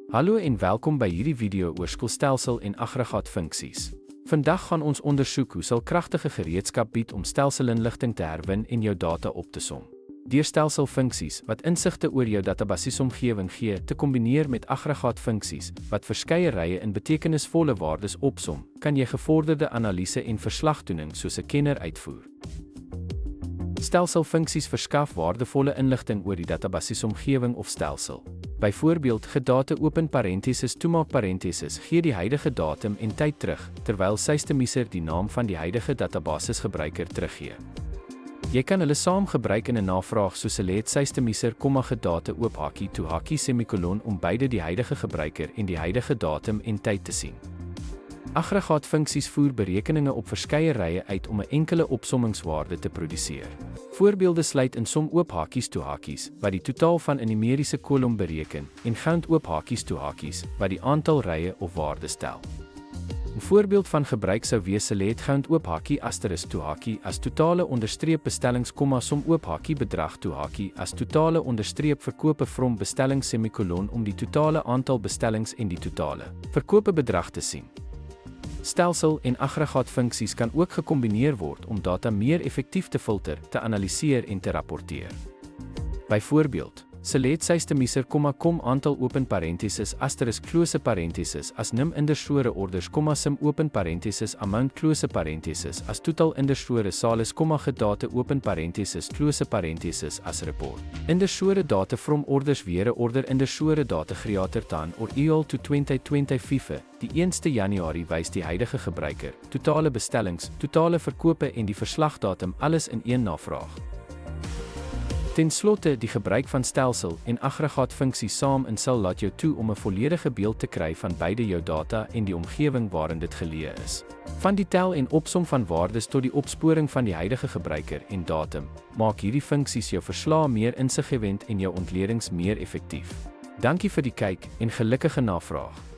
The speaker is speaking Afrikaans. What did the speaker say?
Hallo en welkom by hierdie video oor skoolstelsel en aggregaatfunksies. Vandag gaan ons ondersoek hoe sal kragtige gereedskap bied om stelselinligting te herwin en jou data op te som. Deur stelselfunksies wat insigte oor jou databasisomgewing gee, te kombineer met aggregaatfunksies wat verskeie rye in betekenisvolle waardes opsom, kan jy gevorderde analise en verslagdoening soos 'n kenner uitvoer. Stelselfunksies verskaf waardevolle inligting oor die databasisomgewing of stelsel. Byvoorbeeld, gedate open parenthesis toemaak parenthesis gee die huidige datum en tyd terug, terwyl systemiser die naam van die huidige databasisgebruiker teruggee. Jy kan hulle saam gebruik in 'n navraag soos select systemiser, gedate oop hakie toe hakie semikolon om beide die huidige gebruiker en die huidige datum en tyd te sien. Aggregaatfunksies voer berekeninge op verskeie rye uit om 'n enkele opsommingswaarde te produseer. Voorbeelde sluit in som oop hakies toe hakies, wat die totaal van 'n numeriese kolom bereken, en count oop hakies toe hakies, wat die aantal rye of waardes tel. 'n Voorbeeld van gebruik sou wees select count oop hakie asterisk toe hakie as totale onderstreep bestellings, som oop hakie bedrag toe hakie as totale onderstreep verkope from bestellings semikolon om die totale aantal bestellings en die totale verkope bedrag te sien. Stelsel- en aggregaatfunksies kan ook gekombineer word om data meer effektief te filter, te analiseer en te rapporteer. Byvoorbeeld, select systemiser, com aantal open parenthesis asterisk close parenthesis as nim underscore orders, sim open parenthesis amount close parenthesis as total underscore salis, gedate open parenthesis close parenthesis as report. Underscore data from orders weer order underscore data creator tan or equal to 2025. Die 1ste Januarie wys die huidige gebruiker, totale bestellings, totale verkope en die verslagdatum alles in een navraag. Ten slotte, die gebruik van stelsel- en aggregaatfunksies saam in sal laat jou toe om 'n volledige beeld te kry van beide jou data en die omgewing waarin dit geleë is. Van die tel en opsom van waardes tot die opsporing van die huidige gebruiker en datum, maak hierdie funksies jou verslae meer insiggewend en jou ontledings meer effektief. Dankie vir die kyk en gelukkige navraag.